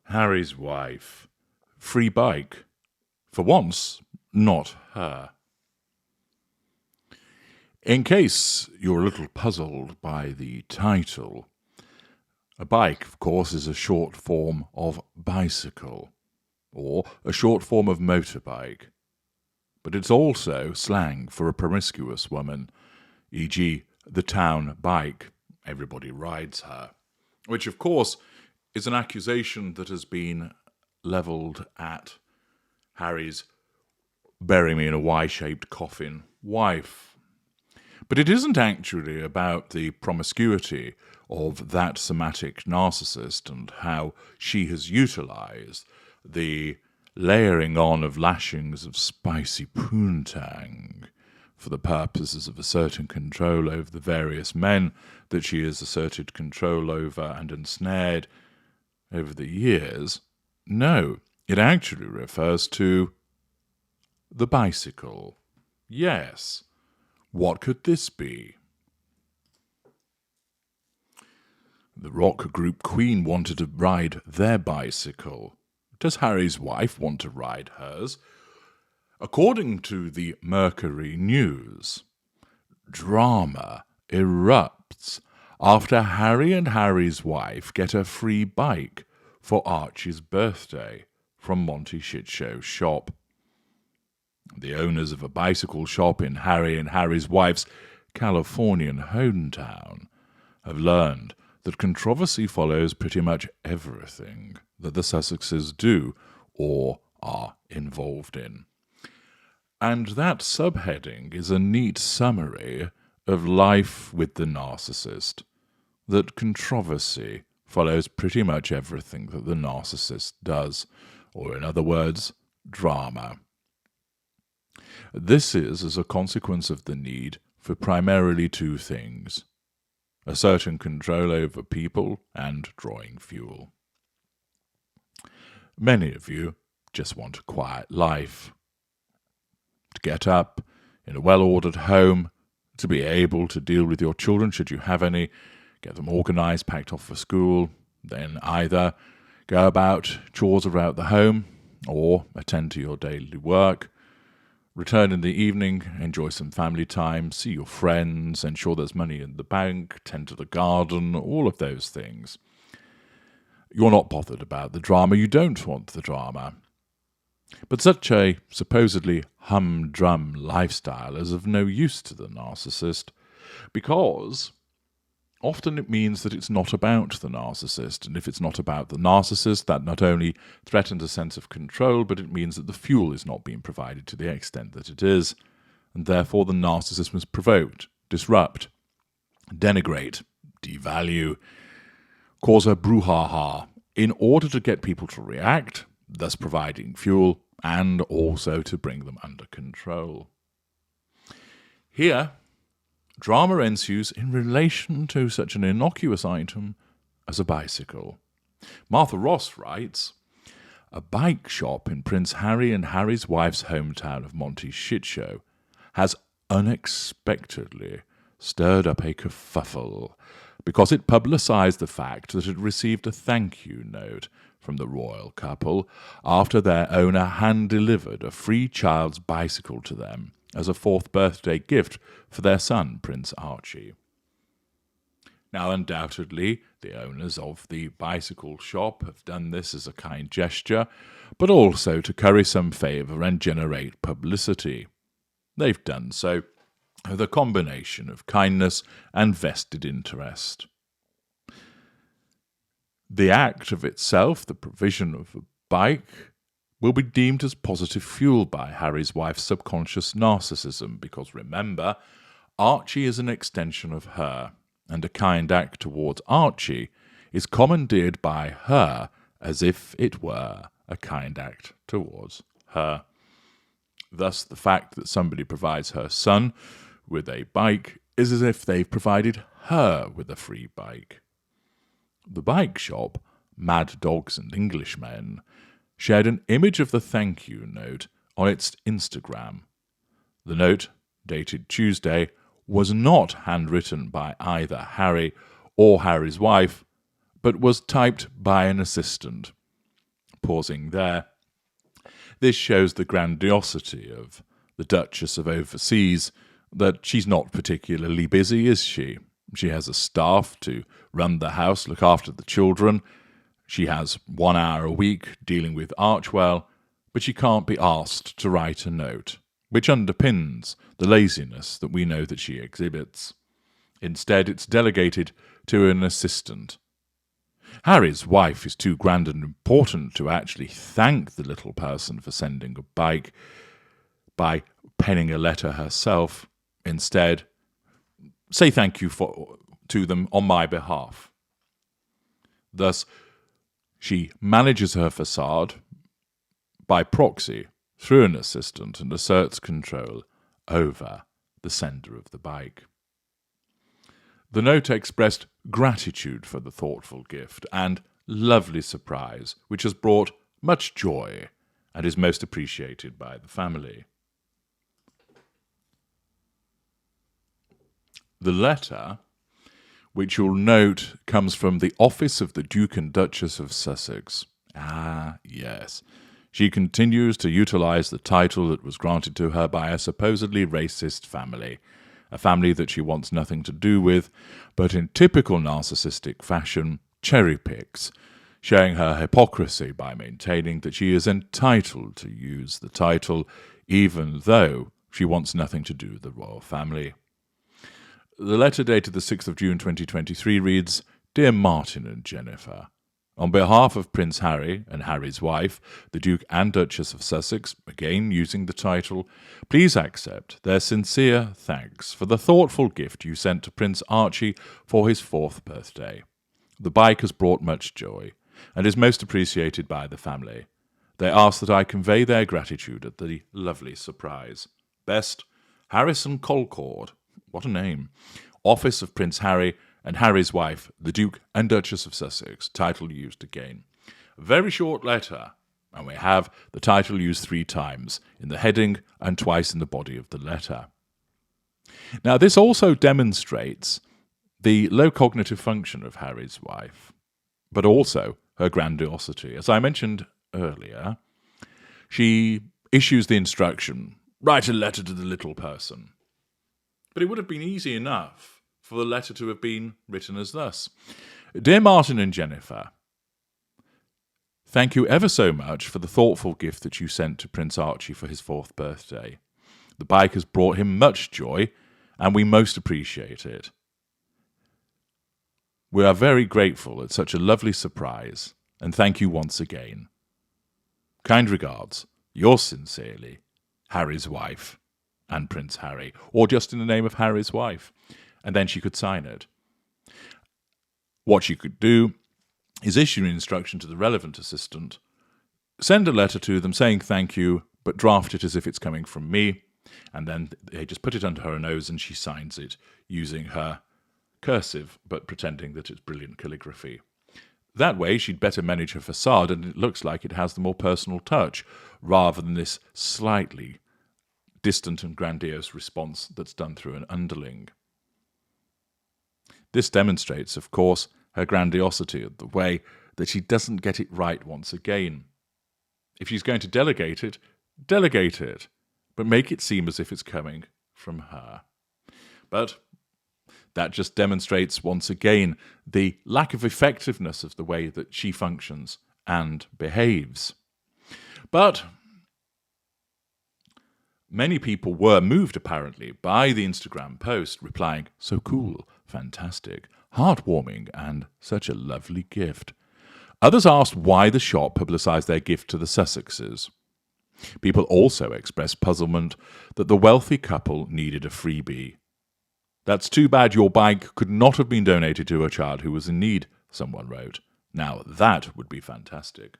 Harry's wife. Free bike. For once, not her. In case you're a little puzzled by the title, a bike, of course, is a short form of bicycle, or a short form of motorbike. But it's also slang for a promiscuous woman, e.g. the town bike. Everybody rides her. Which, of course, is an accusation that has been levelled at Harry's bury me in a Y-shaped coffin wife. But it isn't actually about the promiscuity of that somatic narcissist and how she has utilised the layering on of lashings of spicy poontang for the purposes of asserting control over the various men that she has asserted control over and ensnared over the years. No, it actually refers to the bicycle. Yes. What could this be? The rock group Queen wanted to ride their bicycle. Does Harry's wife want to ride hers? According to the Mercury News, drama erupts after Harry and Harry's wife get a free bike for Archie's birthday from Montectio shop. The owners of a bicycle shop in Harry and Harry's wife's Californian hometown have learned that controversy follows pretty much everything that the Sussexes do or are involved in. And that subheading is a neat summary of life with the narcissist, that controversy follows pretty much everything that the narcissist does, or in other words, drama. This is as a consequence of the need for primarily two things: asserting control over people and drawing fuel. Many of you just want a quiet life. To get up in a well-ordered home, to be able to deal with your children should you have any, get them organised, packed off for school, then either go about chores around the home or attend to your daily work, return in the evening, enjoy some family time, see your friends, ensure there's money in the bank, tend to the garden, all of those things. You're not bothered about the drama. You don't want the drama. But such a supposedly humdrum lifestyle is of no use to the narcissist, because often it means that it's not about the narcissist, and if it's not about the narcissist, that not only threatens a sense of control, but it means that the fuel is not being provided to the extent that it is, and therefore the narcissist must provoke, disrupt, denigrate, devalue, cause a brouhaha, in order to get people to react, thus providing fuel, and also to bring them under control. Here, drama ensues in relation to such an innocuous item as a bicycle. Martha Ross writes, "A bike shop in Prince Harry and Harry's wife's hometown of Montectio has unexpectedly stirred up a kerfuffle because it publicised the fact that it received a thank you note from the royal couple after their owner hand-delivered a free child's bicycle to them as a fourth birthday gift for their son, Prince Archie. Now, undoubtedly, the owners of the bicycle shop have done this as a kind gesture, but also to curry some favour and generate publicity. They've done so with a combination of kindness and vested interest. The act of itself, the provision of a bike, will be deemed as positive fuel by Harry's wife's subconscious narcissism, because remember, Archie is an extension of her, and a kind act towards Archie is commandeered by her as if it were a kind act towards her. Thus, the fact that somebody provides her son with a bike is as if they've provided her with a free bike. The bike shop, Mad Dogs and Englishmen, shared an image of the thank you note on its Instagram. The note, dated Tuesday, was not handwritten by either Harry or Harry's wife, but was typed by an assistant. pausing there. This shows the grandiosity of the Duchess of Overseas, that she's not particularly busy, is she? She has a staff to run the house, look after the children. She has 1 hour a week dealing with Archwell, but she can't be asked to write a note, which underpins the laziness that we know that she exhibits. Instead, it's delegated to an assistant. Harry's wife is too grand and important to actually thank the little person for sending a bike by penning a letter herself. Instead, say thank you to them on my behalf. Thus, she manages her facade by proxy through an assistant and asserts control over the sender of the bike. The note expressed gratitude for the thoughtful gift and lovely surprise, which has brought much joy and is most appreciated by the family. The letter, which you'll note comes from the office of the Duke and Duchess of Sussex. Ah, yes. She continues to utilize the title that was granted to her by a supposedly racist family, a family that she wants nothing to do with, but in typical narcissistic fashion, cherry-picks, showing her hypocrisy by maintaining that she is entitled to use the title, even though she wants nothing to do with the royal family. The letter dated the 6th of June 2023 reads, "Dear Martin and Jennifer, on behalf of Prince Harry and Harry's wife, the Duke and Duchess of Sussex, again using the title, please accept their sincere thanks for the thoughtful gift you sent to Prince Archie for his 4th birthday. The bike has brought much joy and is most appreciated by the family. They ask that I convey their gratitude at the lovely surprise. Best, Harrison Colcord." What a name. Office of Prince Harry and Harry's wife, the Duke and Duchess of Sussex. Title used again. A very short letter, and we have the title used 3 times, in the heading and twice in the body of the letter. Now, this also demonstrates the low cognitive function of Harry's wife, but also her grandiosity. As I mentioned earlier, she issues the instruction, write a letter to the little person. But it would have been easy enough for the letter to have been written as thus. "Dear Martin and Jennifer, thank you ever so much for the thoughtful gift that you sent to Prince Archie for his 4th birthday. The bike has brought him much joy, and we most appreciate it. We are very grateful at such a lovely surprise, and thank you once again. Kind regards, yours sincerely, Harry's wife, and Prince Harry," or just in the name of Harry's wife, and then she could sign it. What she could do is issue an instruction to the relevant assistant, send a letter to them saying thank you, but draft it as if it's coming from me, and then they just put it under her nose and she signs it using her cursive, but pretending that it's brilliant calligraphy. That way she'd better manage her facade, and it looks like it has the more personal touch, rather than this slightly distant and grandiose response that's done through an underling. This demonstrates, of course, her grandiosity, the way that she doesn't get it right once again. If she's going to delegate it, but make it seem as if it's coming from her. But that just demonstrates once again the lack of effectiveness of the way that she functions and behaves. But many people were moved, apparently, by the Instagram post, replying, "So cool, fantastic, heartwarming, and such a lovely gift." Others asked why the shop publicised their gift to the Sussexes. People also expressed puzzlement that the wealthy couple needed a freebie. "That's too bad your bike could not have been donated to a child who was in need," someone wrote. Now that would be fantastic.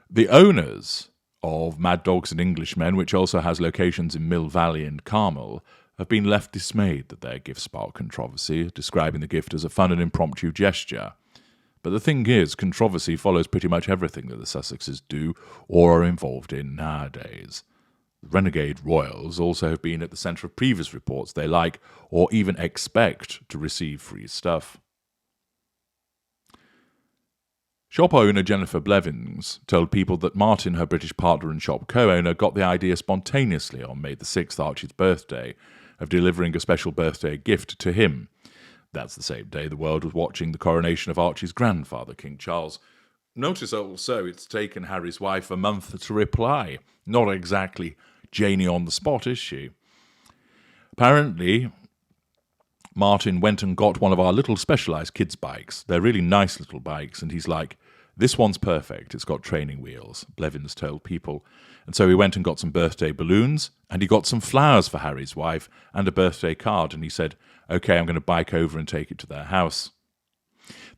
The owners of Mad Dogs and Englishmen, which also has locations in Mill Valley and Carmel, have been left dismayed that their gift sparked controversy, describing the gift as a fun and impromptu gesture. But the thing is, controversy follows pretty much everything that the Sussexes do or are involved in nowadays. The renegade royals also have been at the centre of previous reports they like or even expect to receive free stuff. Shop owner Jennifer Blevins told People that Martin, her British partner and shop co-owner, got the idea spontaneously on May the 6th, Archie's birthday, of delivering a special birthday gift to him. That's the same day the world was watching the coronation of Archie's grandfather, King Charles. Notice also it's taken Harry's wife a month to reply. Not exactly Janie on the spot, is she? Apparently, Martin went and got one of our little specialised kids' bikes. They're really nice little bikes, and he's like, "This one's perfect. It's got training wheels," Blevins told People. And so he went and got some birthday balloons, and he got some flowers for Harry's wife and a birthday card, and he said, "Okay, I'm going to bike over and take it to their house."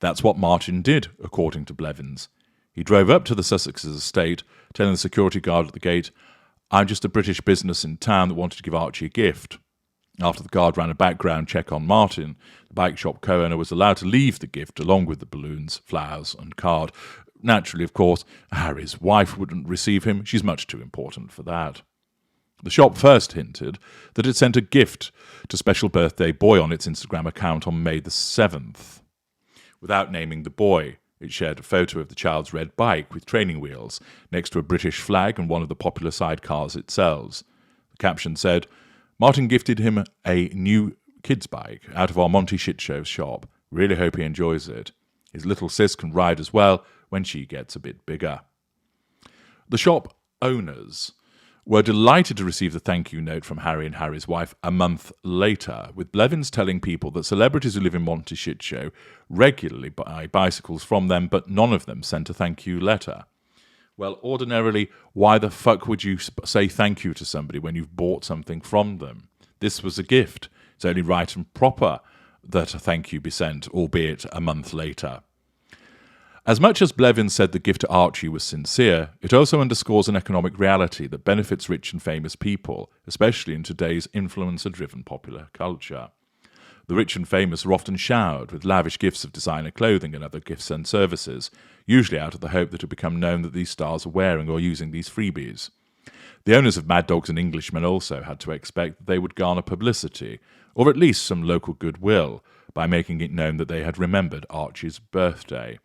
That's what Martin did, according to Blevins. He drove up to the Sussex's estate, telling the security guard at the gate, "I'm just a British business in town that wanted to give Archie a gift." After the guard ran a background check on Martin, the bike shop co-owner was allowed to leave the gift along with the balloons, flowers and card. Naturally, of course, Harry's wife wouldn't receive him. She's much too important for that. The shop first hinted that it sent a gift to Special Birthday Boy on its Instagram account on May the 7th. Without naming the boy, it shared a photo of the child's red bike with training wheels next to a British flag and one of the popular sidecars it sells. The caption said, "Martin gifted him a new kids' bike out of our Monty Shit Show shop. Really hope he enjoys it. His little sis can ride as well when she gets a bit bigger." The shop owners were delighted to receive the thank you note from Harry and Harry's wife a month later, with Blevins telling People that celebrities who live in Monty Shit Show regularly buy bicycles from them, but none of them sent a thank you letter. Well, ordinarily, why the fuck would you say thank you to somebody when you've bought something from them? This was a gift. It's only right and proper that a thank you be sent, albeit a month later. As much as Blevins said the gift to Archie was sincere, it also underscores an economic reality that benefits rich and famous people, especially in today's influencer-driven popular culture. The rich and famous are often showered with lavish gifts of designer clothing and other gifts and services, usually out of the hope that it will become known that these stars are wearing or using these freebies. The owners of Mad Dogs and Englishmen also had to expect that they would garner publicity, or at least some local goodwill, by making it known that they had remembered Archie's birthday.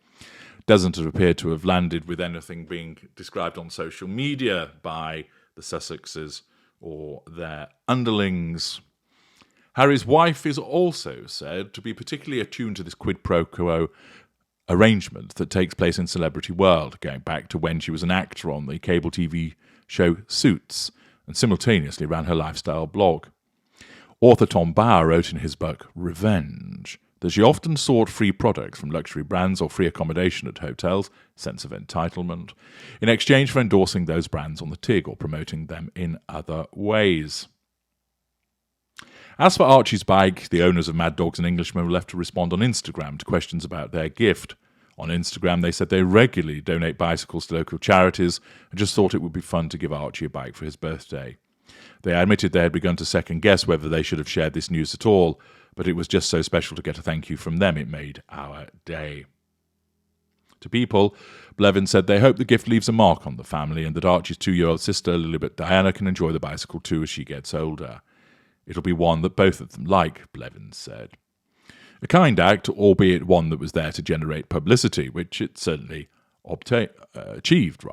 Doesn't appear to have landed with anything being described on social media by the Sussexes or their underlings. Harry's wife is also said to be particularly attuned to this quid pro quo arrangement that takes place in celebrity world, going back to when she was an actor on the cable TV show Suits, and simultaneously ran her lifestyle blog. Author Tom Bauer wrote in his book Revenge that she often sought free products from luxury brands or free accommodation at hotels, sense of entitlement, in exchange for endorsing those brands on the TIG or promoting them in other ways. As for Archie's bike, the owners of Mad Dogs and Englishmen were left to respond on Instagram to questions about their gift. On Instagram, they said they regularly donate bicycles to local charities and just thought it would be fun to give Archie a bike for his birthday. They admitted they had begun to second-guess whether they should have shared this news at all, but it was just so special to get a thank you from them, it made our day. To People, Blevins said they hope the gift leaves a mark on the family and that Archie's 2-year-old sister, Lilibet Diana, can enjoy the bicycle too as she gets older. It'll be one that both of them like, Blevins said. A kind act, albeit one that was there to generate publicity, which it certainly achieved,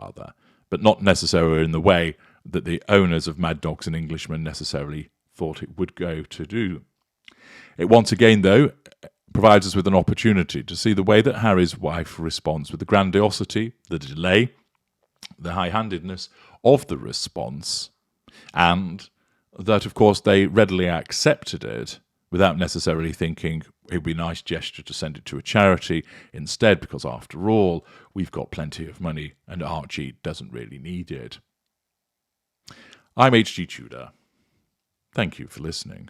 but not necessarily in the way that the owners of Mad Dogs and Englishmen necessarily thought it would go to do. It once again, though, provides us with an opportunity to see the way that Harry's wife responds with the grandiosity, the delay, the high-handedness of the response, and that, of course, they readily accepted it without necessarily thinking it would be a nice gesture to send it to a charity instead, because after all, we've got plenty of money and Archie doesn't really need it. I'm H.G. Tudor. Thank you for listening.